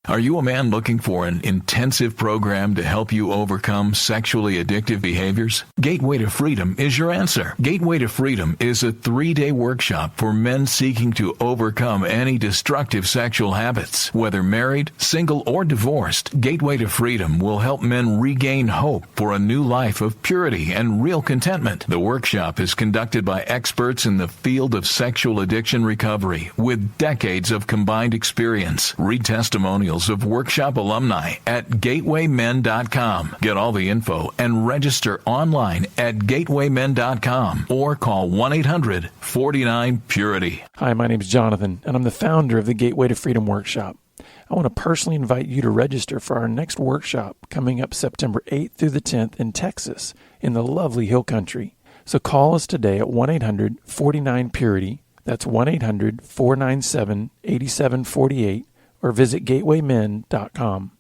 Are you a man looking for an intensive program to help you overcome sexually addictive behaviors? Gateway to Freedom is your answer. Gateway to Freedom is a 3-day workshop for men seeking to overcome any destructive sexual habits. Whether married, single, or divorced, Gateway to Freedom will help men regain hope for a new life of purity and real contentment. The workshop is conducted by experts in the field of sexual addiction recovery with decades of combined experience. Read testimonials of workshop alumni at gatewaymen.com. Get all the info and register online at gatewaymen.com or call 1-800-49-PURITY. Hi, my name is Jonathan, and I'm the founder of the Gateway to Freedom Workshop. I want to personally invite you to register for our next workshop coming up September 8th through the 10th in Texas, in the lovely Hill Country. So call us today at 1-800-49-PURITY. That's 1-800-497-8748. or visit gatewaymen.com.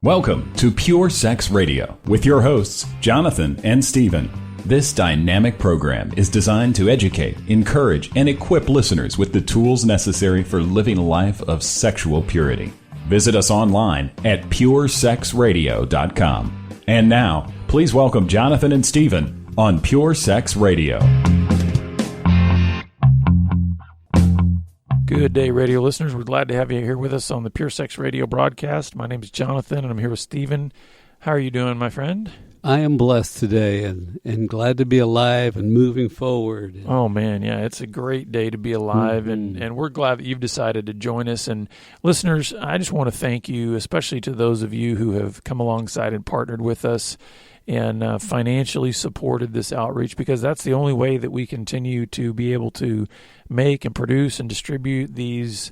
Welcome to Pure Sex Radio with your hosts, Jonathan and Stephen. This dynamic program is designed to educate, encourage, and equip listeners with the tools necessary for living a life of sexual purity. Visit us online at puresexradio.com. And now, please welcome Jonathan and Stephen on Pure Sex Radio. Good day, radio listeners. We're glad to have you here with us on the Pure Sex Radio broadcast. My name is Jonathan, and I'm here with Stephen. How are you doing, my friend? I am blessed today and glad to be alive and moving forward. Oh, man, yeah, it's a great day to be alive, and we're glad that you've decided to join us. And listeners, I just want to thank you, especially to those of you who have come alongside and partnered with us and financially supported this outreach, because that's the only way that we continue to be able to make and produce and distribute these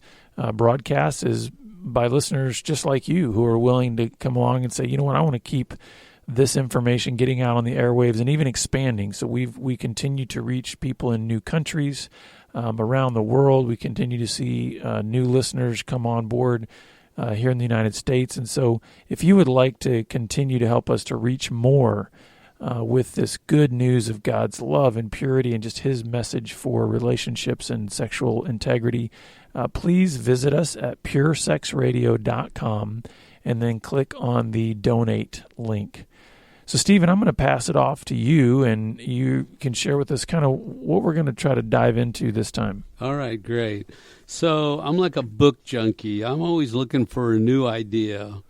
broadcasts is by listeners just like you who are willing to come along and say, you know what, I want to keep this information getting out on the airwaves and even expanding. So we continue to reach people in new countries around the world. We continue to see new listeners come on board here in the United States. And so if you would like to continue to help us to reach more with this good news of God's love and purity and just his message for relationships and sexual integrity, please visit us at puresexradio.com and then click on the donate link. So, Stephen, I'm going to pass it off to you, and you can share with us kind of what we're going to try to dive into this time. All right, great. So I'm like a book junkie. I'm always looking for a new idea.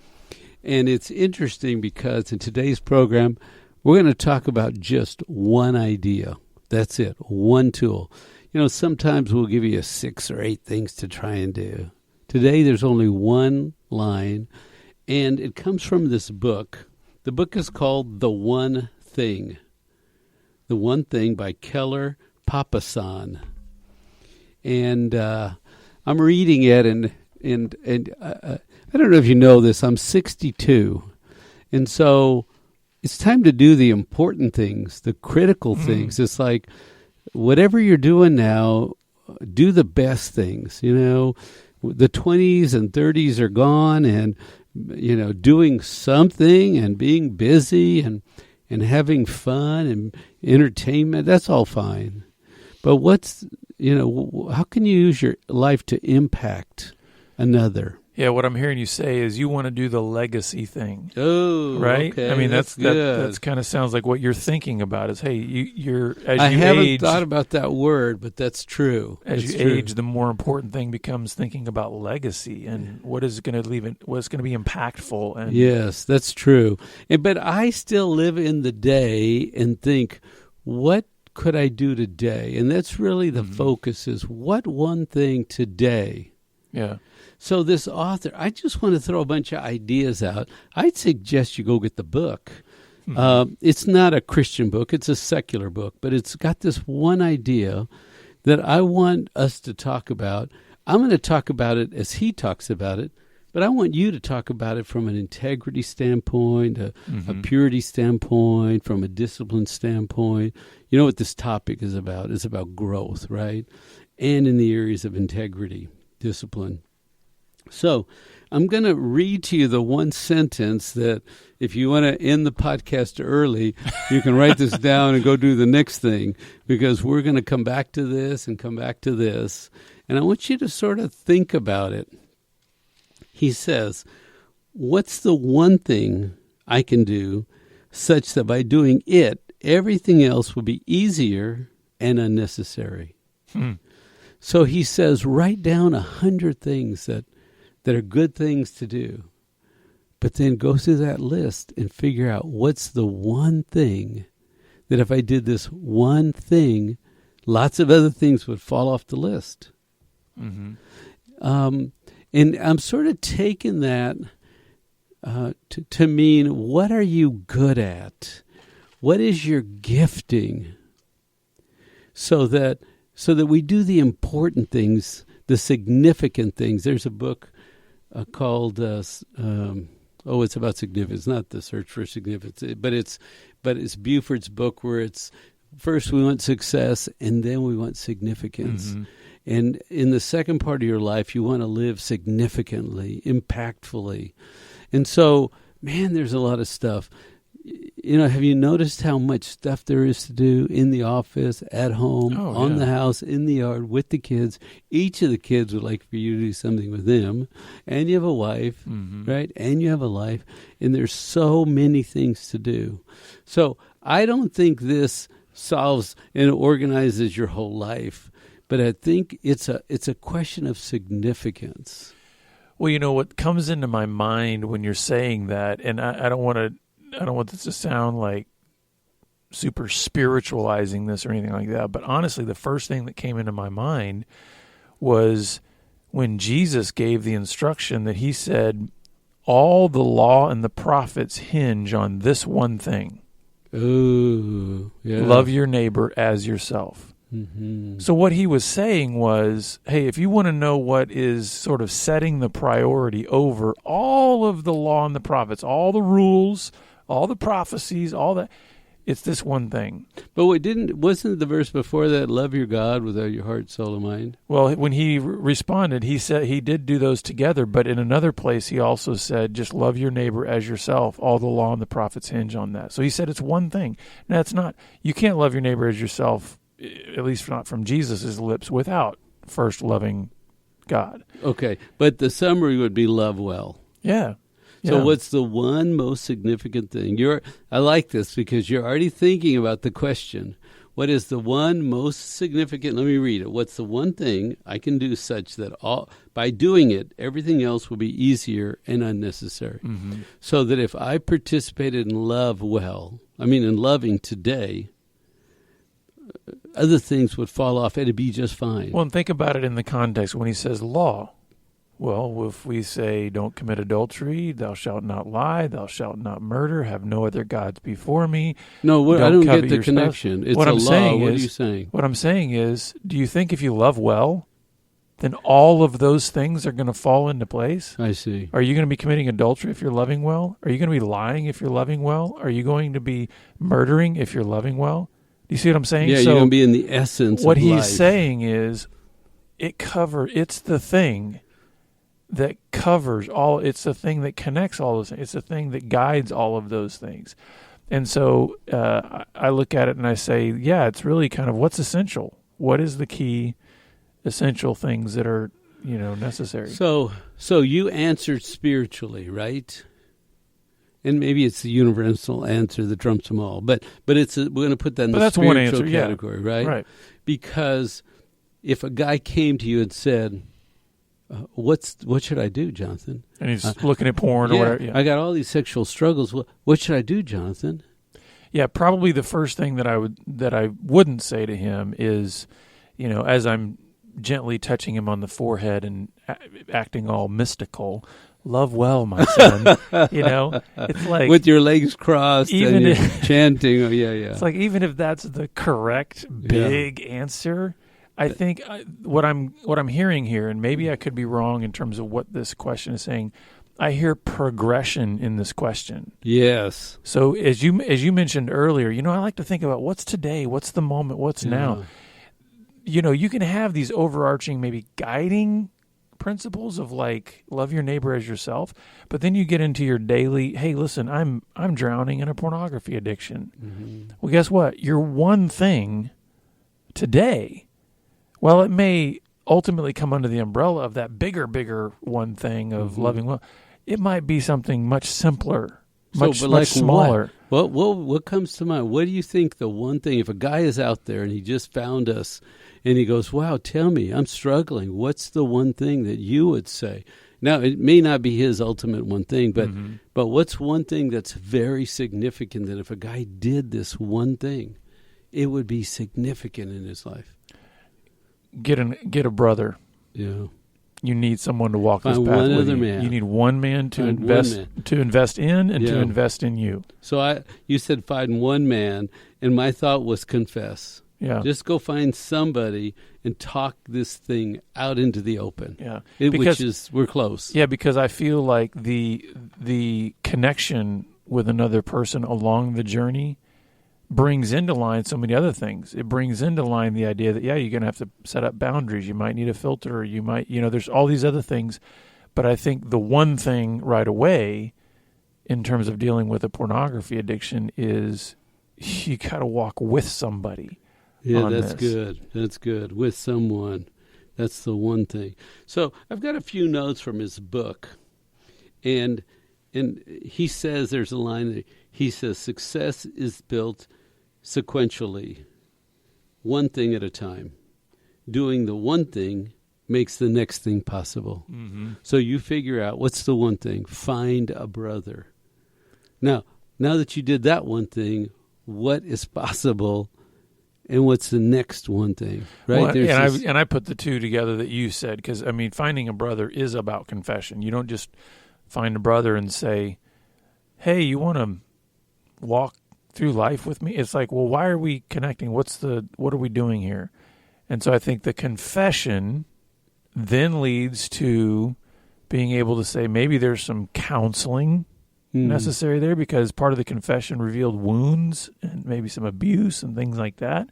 And it's interesting because in today's program, we're going to talk about just one idea. That's it, one tool. You know, sometimes we'll give you 6 or 8 things to try and do. Today, there's only one line, and it comes from this book. The book is called The One Thing. The One Thing by Keller, Papasan. And I'm reading it, and I don't know if you know this, I'm 62. And so it's time to do the important things, the critical things. It's like, whatever you're doing now, do the best things. You know, the 20s and 30s are gone, and you know, doing something and being busy and having fun and entertainment, that's all fine. But how can you use your life to impact another? Yeah, what I'm hearing you say is you want to do the legacy thing. Oh, right? Okay, I mean, that's good. That's kind of sounds like what you're thinking about is, hey, I haven't thought about that word, but that's true. As you age, the more important thing becomes thinking about legacy and what is going to leave it, what's going to be impactful. And yes, that's true. But I still live in the day and think, what could I do today? And that's really the focus is what one thing today. Yeah. So this author, I just want to throw a bunch of ideas out. I'd suggest you go get the book. It's not a Christian book. It's a secular book. But it's got this one idea that I want us to talk about. I'm going to talk about it as he talks about it. But I want you to talk about it from an integrity standpoint, a purity standpoint, from a discipline standpoint. You know what this topic is about? It's about growth, right? And in the areas of integrity, discipline. So I'm going to read to you the one sentence that if you want to end the podcast early, you can write this down and go do the next thing, because we're going to come back to this and come back to this. And I want you to sort of think about it. He says, what's the one thing I can do such that by doing it, everything else will be easier and unnecessary? So he says, write down 100 things that are good things to do. But then go through that list and figure out what's the one thing that if I did this one thing, lots of other things would fall off the list. And I'm sort of taking that to mean, what are you good at? What is your gifting? So that we do the important things, the significant things. There's a book called it's about significance, not the search for significance, but it's Buford's book, where it's first we want success and then we want significance. And in the second part of your life, you want to live significantly, impactfully. And so, man, there's a lot of stuff. Have you noticed how much stuff there is to do in the office, at home, on the house, in the yard, with the kids? Each of the kids would like for you to do something with them. And you have a wife, right? And you have a life. And there's so many things to do. So I don't think this solves and organizes your whole life. But I think it's a question of significance. Well, what comes into my mind when you're saying that, and I don't want this to sound like super spiritualizing this or anything like that, but honestly, the first thing that came into my mind was when Jesus gave the instruction that he said, all the law and the prophets hinge on this one thing. Ooh, yeah. Love your neighbor as yourself. So what he was saying was, hey, if you want to know what is sort of setting the priority over all of the law and the prophets, all the rules, all the prophecies, all that, it's this one thing. But wasn't the verse before that, love your God with all your heart, soul, and mind? Well, when he responded, he said he did do those together, but in another place he also said, just love your neighbor as yourself. All the law and the prophets hinge on that. So he said it's one thing. Now, it's not, you can't love your neighbor as yourself, at least not from Jesus' lips, without first loving God. Okay, but the summary would be love well. Yeah. So what's the one most significant thing? I like this because you're already thinking about the question. What is the one most significant? Let me read it. What's the one thing I can do such that by doing it, everything else will be easier and unnecessary? So that if I participated in in loving today, other things would fall off and it'd be just fine. Well, and think about it in the context when he says law. Well, if we say don't commit adultery, thou shalt not lie, thou shalt not murder, have no other gods before me. No, I don't get the connection. It's what a I'm law. Saying what is, are you saying? What I'm saying is, do you think if you love well, then all of those things are going to fall into place? I see. Are you going to be committing adultery if you're loving well? Are you going to be lying if you're loving well? Are you going to be murdering if you're loving well? Do you see what I'm saying? Yeah, so you're going to be in the essence of life. What he's saying is, it's the thing that covers all, it's the thing that connects all those things. It's the thing that guides all of those things. And so I look at it and I say, yeah, it's really kind of what's essential. What is the key essential things that are, necessary? So you answered spiritually, right? And maybe it's the universal answer that trumps them all. But we're going to put that in the spiritual category, right? Right. Because if a guy came to you and said, what should I do, Jonathan? And he's looking at porn or whatever. Yeah. I got all these sexual struggles. What should I do, Jonathan? Yeah, probably the first thing that I wouldn't say to him is, as I'm gently touching him on the forehead and acting all mystical, love well, my son. It's like with your legs crossed and you're chanting. Oh yeah. It's like even if that's the correct big answer. I think what I'm hearing here, and maybe I could be wrong in terms of what this question is saying, I hear progression in this question. Yes. So as you mentioned earlier, I like to think about what's today, what's the moment, what's now. You can have these overarching, maybe guiding principles of like love your neighbor as yourself, but then you get into your daily, hey, listen, I'm drowning in a pornography addiction. Mm-hmm. Well, guess what? Your one thing today, well, it may ultimately come under the umbrella of that bigger one thing of loving well. It might be something much simpler, much smaller. What comes to mind? What do you think the one thing, if a guy is out there and he just found us and he goes, wow, tell me, I'm struggling. What's the one thing that you would say? Now, it may not be his ultimate one thing, but what's one thing that's very significant that if a guy did this one thing, it would be significant in his life? Get a brother. Yeah. You need someone to walk Find this path one with other you. man. You need one man to invest in and to invest in you. So you said find one man, and my thought was confess. Yeah. Just go find somebody and talk this thing out into the open. Yeah. We're close. Yeah, because I feel like the connection with another person along the journey brings into line so many other things. It brings into line the idea that, you're going to have to set up boundaries. You might need a filter. You might, there's all these other things. But I think the one thing right away in terms of dealing with a pornography addiction is you got to walk with somebody. Yeah, that's good. That's good. With someone. That's the one thing. So I've got a few notes from his book. And he says, there's a line that he says, success is built sequentially, one thing at a time. Doing the one thing makes the next thing possible. Mm-hmm. So you figure out, what's the one thing? Find a brother. Now that you did that one thing, what is possible and what's the next one thing? Right? Well, I put the two together that you said, because, finding a brother is about confession. You don't just find a brother and say, hey, you want to walk through life with me? It's like, well, why are we connecting? What are we doing here? And so I think the confession then leads to being able to say maybe there's some counseling necessary there, because part of the confession revealed wounds and maybe some abuse and things like that.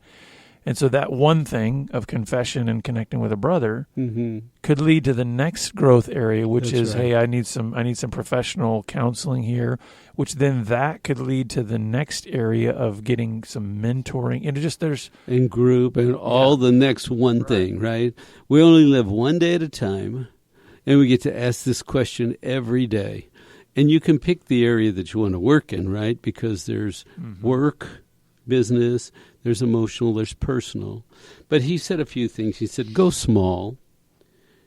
And so that one thing of confession and connecting with a brother could lead to the next growth area, which is, hey, I need some professional counseling here, which then that could lead to the next area of getting some mentoring. And there's in group and all the next one thing, right? We only live one day at a time, and we get to ask this question every day. And you can pick the area that you want to work in, right? Because there's work, business, there's emotional, there's personal. But he said a few things. He said, go small.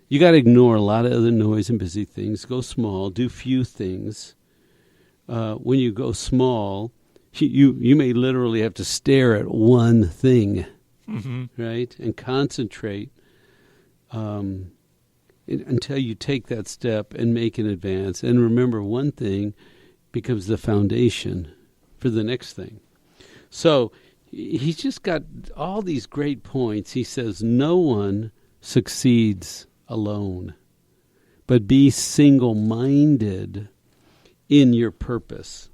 You got to ignore a lot of other noise and busy things. Go small. Do few things. When you go small, you may literally have to stare at one thing, right? And concentrate until you take that step and make an advance. And remember, one thing becomes the foundation for the next thing. So he's just got all these great points. He says, no one succeeds alone, but be single-minded in your purpose.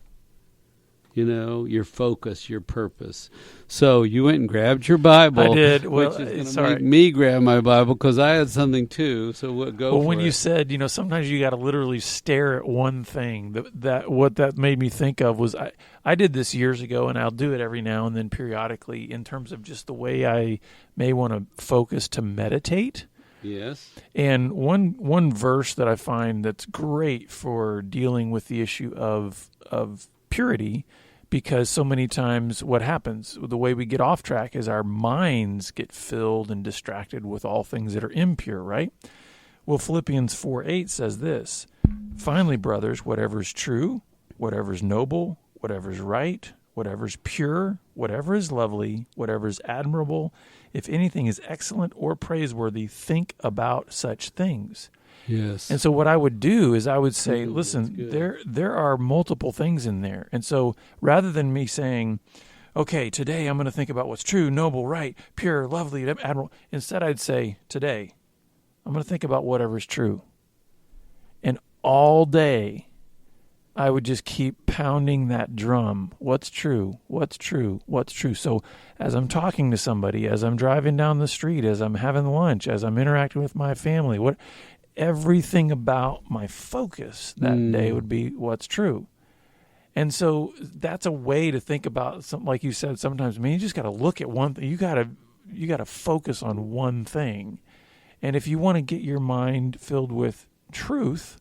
Your focus, your purpose. So you went and grabbed your Bible. I did. Well, which is going to make me grab my Bible because I had something too. So go. Well, when you said, sometimes you got to literally stare at one thing. What that made me think of was I did this years ago, and I'll do it every now and then periodically in terms of just the way I may want to focus to meditate. Yes. And one verse that I find that's great for dealing with the issue of purity, because so many times what happens, the way we get off track is our minds get filled and distracted with all things that are impure, right? Well, Philippians 4:8 says this, finally, brothers, whatever is true, whatever is noble, whatever is right, whatever is pure, whatever is lovely, whatever is admirable, if anything is excellent or praiseworthy, think about such things. Yes. And so what I would do is I would say, listen, there are multiple things in there. And so rather than me saying, okay, today I'm going to think about what's true, noble, right, pure, lovely, admirable, instead I'd say, today I'm going to think about whatever's true. And all day I would just keep pounding that drum. What's true? What's true? What's true? So as I'm talking to somebody, as I'm driving down the street, as I'm having lunch, as I'm interacting with my family, everything about my focus that day would be what's true. And so that's a way to think about something. Like you said, sometimes, you just got to look at one thing. You got to focus on one thing. And if you want to get your mind filled with truth,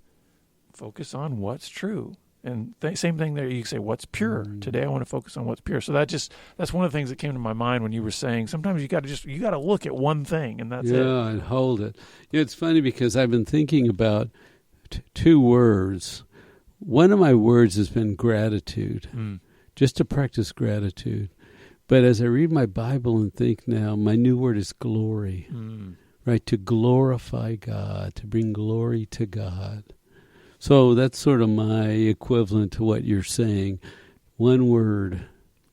focus on what's true. And same thing there. You can say, what's pure? Today I want to focus on what's pure. So that's one of the things that came to my mind when you were saying sometimes you got to look at one thing, and that's it. Yeah, and hold it. It's funny because I've been thinking about two words. One of my words has been gratitude, just to practice gratitude. But as I read my Bible and think now, my new word is glory, right? To glorify God, to bring glory to God. So that's sort of my equivalent to what you're saying. One word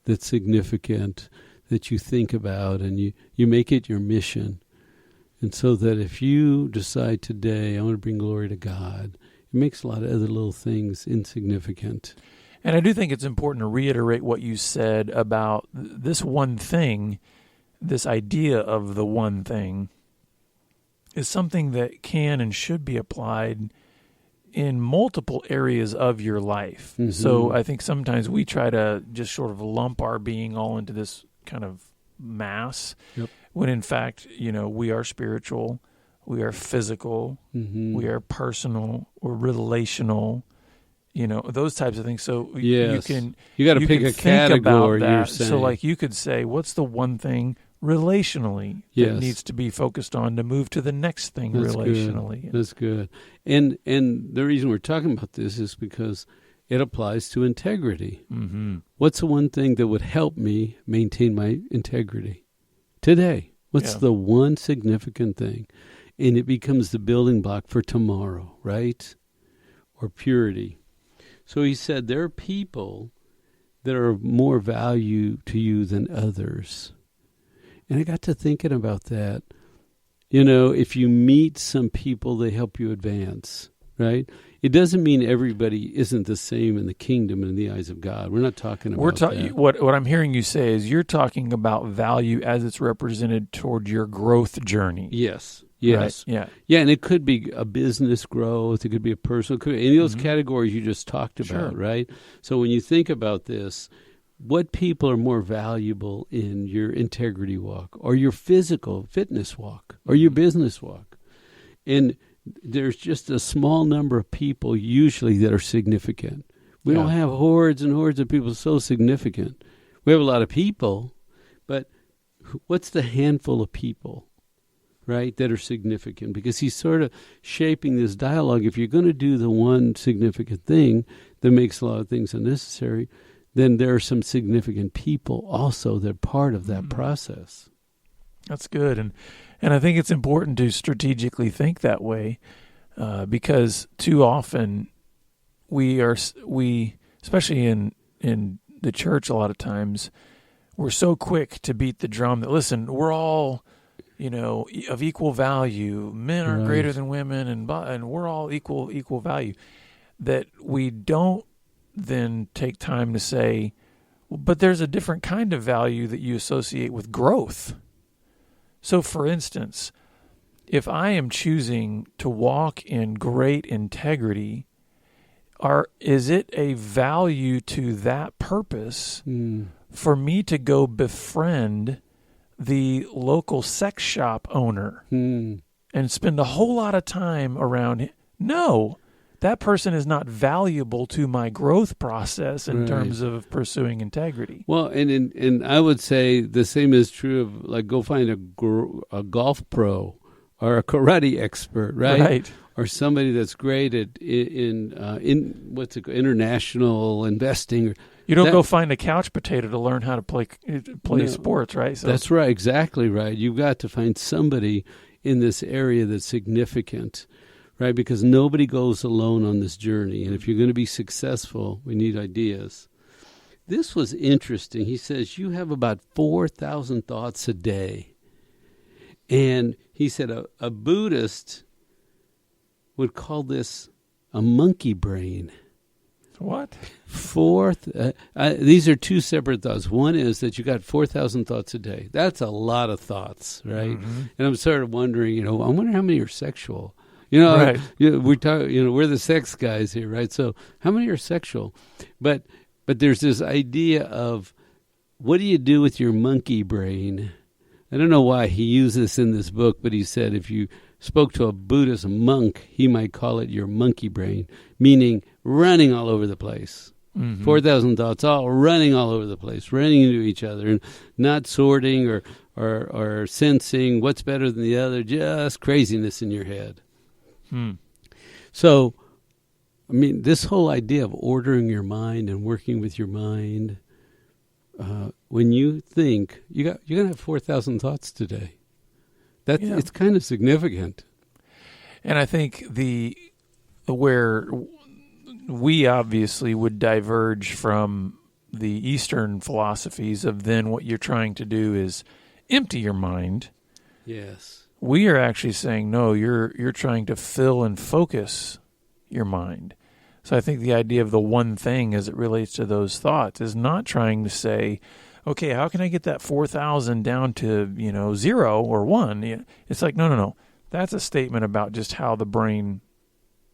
that's significant that you think about and you make it your mission. And so that if you decide today, I want to bring glory to God, it makes a lot of other little things insignificant. And I do think it's important to reiterate what you said about this one thing, this idea of the one thing, is something that can and should be applied in multiple areas of your life. Mm-hmm. So I think sometimes we try to just sort of lump our being all into this kind of mass, when in fact, we are spiritual, we are physical, we are personal, we're relational, those types of things. So you got to pick a category. You're saying. So like you could say, what's the one thing relationally that needs to be focused on to move to the next thing relationally? Good. That's good. And the reason we're talking about this is because it applies to integrity. Mm-hmm. What's the one thing that would help me maintain my integrity today? What's the one significant thing? And it becomes the building block for tomorrow, right? Or purity. So he said there are people that are of more value to you than others. And I got to thinking about that. If you meet some people, they help you advance, right? It doesn't mean everybody isn't the same in the kingdom and in the eyes of God. We're not talking about that. What I'm hearing you say is you're talking about value as it's represented toward your growth journey. Yes. Right? Yeah. And it could be a business growth. It could be a personal. It could be any of those categories you just talked about, right? So when you think about this, what people are more valuable in your integrity walk or your physical fitness walk or your business walk? And there's just a small number of people usually that are significant. We don't have hordes and hordes of people so significant. We have a lot of people, but what's the handful of people, right, that are significant? Because he's sort of shaping this dialogue. If you're going to do the one significant thing that makes a lot of things unnecessary, then there are some significant people also that are part of that process. That's good. And I think it's important to strategically think that way because too often we, especially in the church a lot of times, we're so quick to beat the drum that, listen, we're all, of equal value. Men are greater than women and we're all equal value. That we don't then take time to say, but there's a different kind of value that you associate with growth. So, for instance, if I am choosing to walk in great integrity, is it a value to that purpose for me to go befriend the local sex shop owner and spend a whole lot of time around him? No. That person is not valuable to my growth process in terms of pursuing integrity. Well, and I would say the same is true of like go find a golf pro or a karate expert, right? Or somebody that's great at in what's it, international investing. You don't go find a couch potato to learn how to play sports, right? So that's right, exactly right. You've got to find somebody in this area that's significant. Right, because nobody goes alone on this journey. And if you're going to be successful, we need ideas. This was interesting. He says, you have about 4,000 thoughts a day. And he said a Buddhist would call this a monkey brain. What? These are two separate thoughts. One is that you got 4,000 thoughts a day. That's a lot of thoughts, right? Mm-hmm. And I'm sort of wondering, I wonder how many are sexual. Right. We talk. We're the sex guys here, right? So how many are sexual? But there's this idea of what do you do with your monkey brain? I don't know why he used this in this book, but he said if you spoke to a Buddhist monk, he might call it your monkey brain, meaning running all over the place. 4,000 thoughts, all running all over the place, running into each other, and not sorting or sensing what's better than the other, just craziness in your head. So, I mean, this whole idea of ordering your mind and working with your mind, when you think, you're going to have 4,000 thoughts today. It's kind of significant. And I think where we obviously would diverge from the Eastern philosophies of then what you're trying to do is empty your mind. Yes. We are actually saying, no, you're trying to fill and focus your mind. So I think the idea of the one thing as it relates to those thoughts is not trying to say, okay, how can I get that 4,000 down to, 0 or 1? It's like, no. That's a statement about just how the brain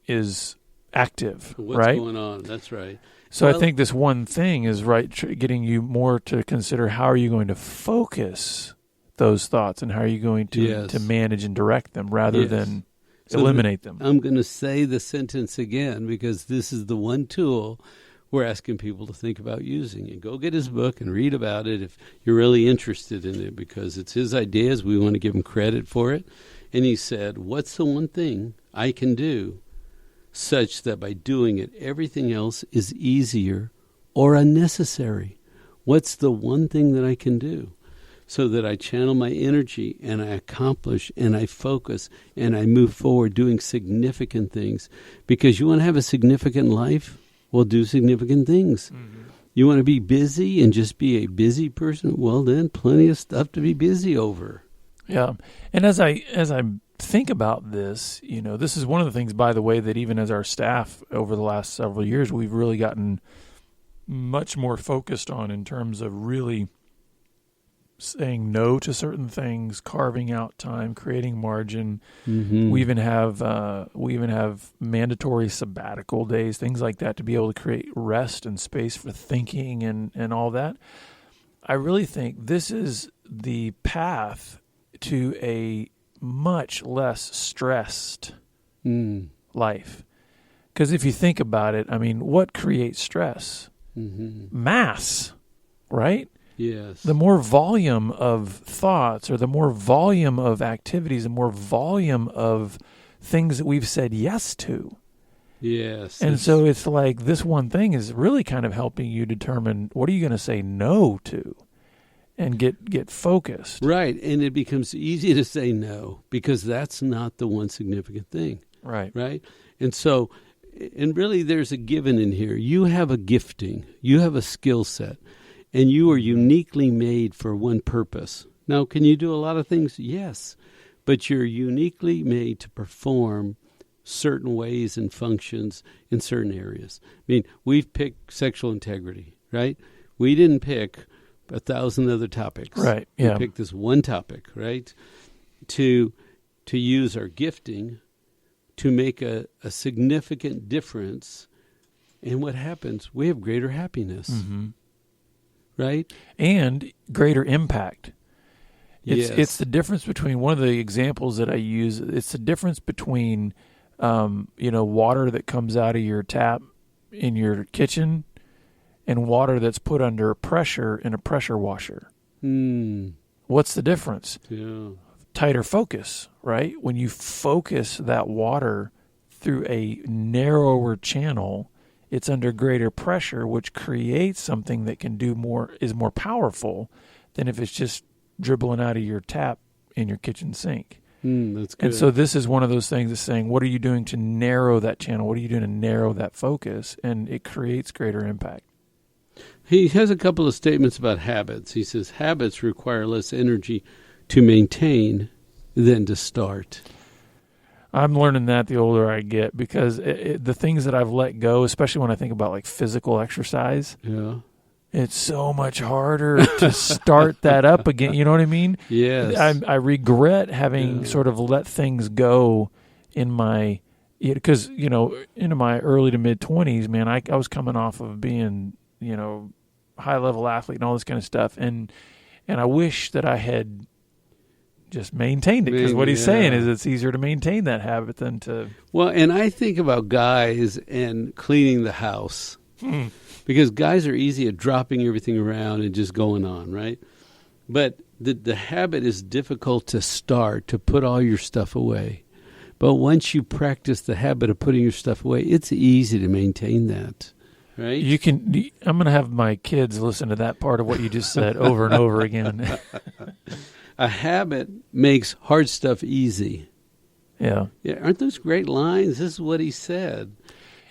is active, What's right? going on? That's right. So I think this one thing is getting you more to consider how are you going to focus those thoughts and how are you going to manage and direct them rather than eliminate them. I'm going to say the sentence again because this is the one tool we're asking people to think about using. And go get his book and read about it if you're really interested in it because it's his ideas. We want to give him credit for it. And he said, what's the one thing I can do such that by doing it, everything else is easier or unnecessary? What's the one thing that I can do so that I channel my energy and I accomplish and I focus and I move forward doing significant things? Because you want to have a significant life? Well, do significant things. Mm-hmm. You want to be busy and just be a busy person? Well, then plenty of stuff to be busy over. Yeah. And as I think about this, this is one of the things, by the way, that even as our staff over the last several years, we've really gotten much more focused on in terms of really saying no to certain things, carving out time, creating margin. Mm-hmm. We even have mandatory sabbatical days, things like that, to be able to create rest and space for thinking and all that. I really think this is the path to a much less stressed life. Because if you think about it, I mean, what creates stress? Mm-hmm. Mass, right? Yes. The more volume of thoughts or the more volume of activities, the more volume of things that we've said yes to. Yes. And so it's like this one thing is really kind of helping you determine what are you going to say no to and get focused. Right. And it becomes easy to say no because that's not the one significant thing. Right. Right. And so, and really there's a given in here. You have a gifting. You have a skill set. And you are uniquely made for one purpose. Now, can you do a lot of things? Yes. But you're uniquely made to perform certain ways and functions in certain areas. I mean, we've picked sexual integrity, right? We didn't pick 1,000 other topics. Right, yeah. We picked this one topic, right? To use our gifting to make a significant difference. And what happens? We have greater happiness. Mm-hmm. Right? And greater impact. Yes. It's the difference between, one of the examples that I use, it's the difference between, water that comes out of your tap in your kitchen and water that's put under pressure in a pressure washer. What's the difference? Yeah. Tighter focus, right? When you focus that water through a narrower channel, it's under greater pressure, which creates something that can do more, is more powerful than if it's just dribbling out of your tap in your kitchen sink. That's good. And so this is one of those things that's saying, what are you doing to narrow that channel? What are you doing to narrow that focus? And it creates greater impact. He has a couple of statements about habits. He says, habits require less energy to maintain than to start. I'm learning that the older I get because the things that I've let go, especially when I think about like physical exercise, it's so much harder to start that up again. You know what I mean? Yes. I regret having sort of let things go in my, because, into my early to mid 20s, man, I was coming off of being, high level athlete and all this kind of stuff. And I wish that I had just maintained it, because what he's saying is it's easier to maintain that habit than to. Well, and I think about guys and cleaning the house because guys are easy at dropping everything around and just going on, right? But the habit is difficult to start, to put all your stuff away. But once you practice the habit of putting your stuff away, it's easy to maintain that, right? I'm going to have my kids listen to that part of what you just said over and over again. A habit makes hard stuff easy. Yeah. Aren't those great lines? This is what he said.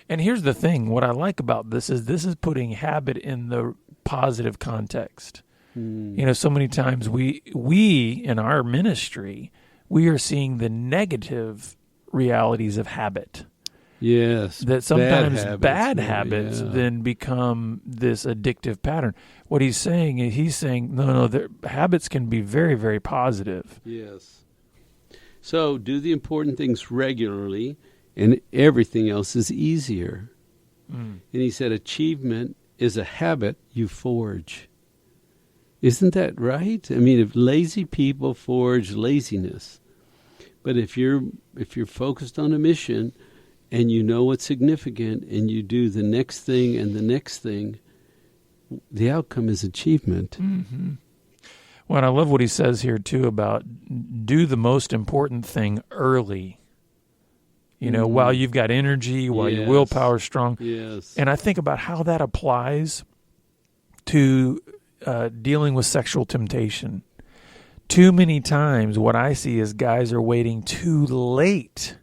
And here's the thing. What I like about this is putting habit in the positive context. So many times we in our ministry, we are seeing the negative realities of habit. Yes. That sometimes bad habits then become this addictive pattern. What he's saying is no, habits can be very, very positive. Yes. So do the important things regularly, and everything else is easier. And he said achievement is a habit you forge. Isn't that right? I mean, if lazy people forge laziness, but if you're focused on a mission and you know what's significant and you do the next thing and the next thing, the outcome is achievement. Mm-hmm. Well, and I love what he says here, too, about do the most important thing early. While you've got energy, while your willpower's strong. Yes. And I think about how that applies to dealing with sexual temptation. Too many times what I see is guys are waiting too late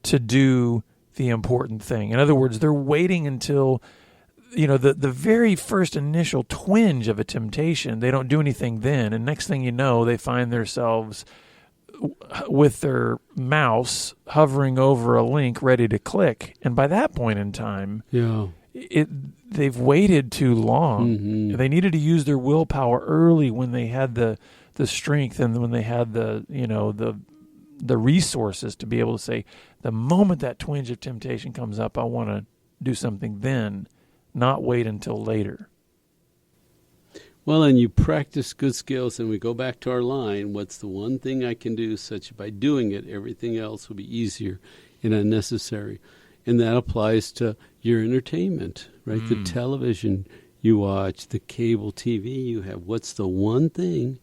to do the important thing. In other words, they're waiting until, the very first initial twinge of a temptation. They don't do anything then. And next thing you know, they find themselves with their mouse hovering over a link ready to click. And by that point in time, they've waited too long. Mm-hmm. They needed to use their willpower early when they had the strength and when they had the resources to be able to say, the moment that twinge of temptation comes up, I want to do something then, not wait until later. Well, and you practice good skills, and we go back to our line, what's the one thing I can do such by doing it, everything else will be easier and unnecessary. And that applies to your entertainment, right? The television you watch, the cable TV you have. What's the one thing,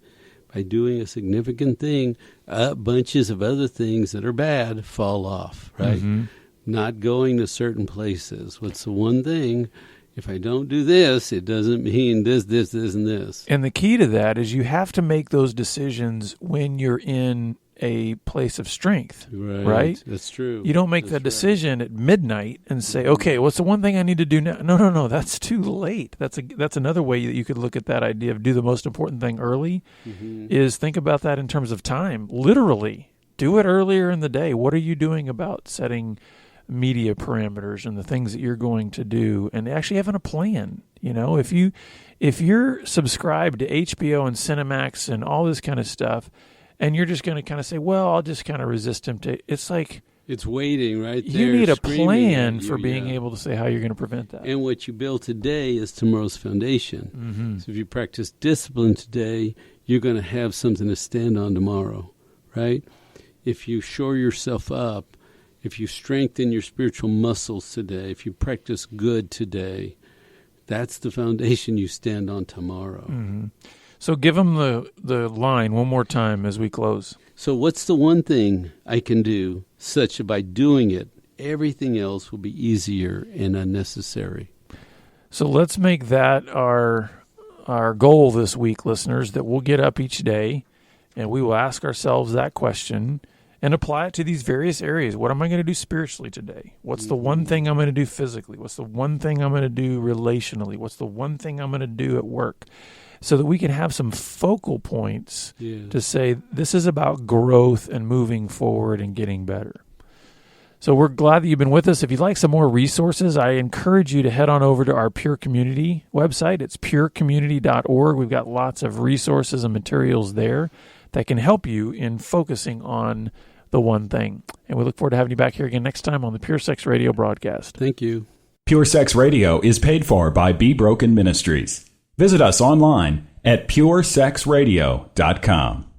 by doing a significant thing, bunches of other things that are bad fall off, right? Mm-hmm. Not going to certain places. What's the one thing? If I don't do this, it doesn't mean this, and this. And the key to that is you have to make those decisions when you're in a place of strength, right? That's true. You don't make that decision at midnight and say, okay, what's the one thing I need to do now? No, that's too late. That's another way that you could look at that idea of do the most important thing early, is think about that in terms of time. Literally, do it earlier in the day. What are you doing about setting media parameters and the things that you're going to do, and actually having a plan? If you're subscribed to HBO and Cinemax and all this kind of stuff, and you're just going to kind of say, well, I'll just kind of resist temptation. It's like it's waiting right there. You need a plan for being able to say how you're going to prevent that. And what you build today is tomorrow's foundation. Mm-hmm. So if you practice discipline today, you're going to have something to stand on tomorrow, right? If you shore yourself up, if you strengthen your spiritual muscles today, if you practice good today, that's the foundation you stand on tomorrow. Mm-hmm. So give them the line one more time as we close. So what's the one thing I can do such that by doing it, everything else will be easier and unnecessary? So let's make that our goal this week, listeners, that we'll get up each day and we will ask ourselves that question and apply it to these various areas. What am I going to do spiritually today? What's the one thing I'm going to do physically? What's the one thing I'm going to do relationally? What's the one thing I'm going to do at work? So that we can have some focal points to say this is about growth and moving forward and getting better. So we're glad that you've been with us. If you'd like some more resources, I encourage you to head on over to our Pure Community website. It's purecommunity.org. We've got lots of resources and materials there that can help you in focusing on the one thing. And we look forward to having you back here again next time on the Pure Sex Radio broadcast. Thank you. Pure Sex Radio is paid for by Be Broken Ministries. Visit us online at puresexradio.com.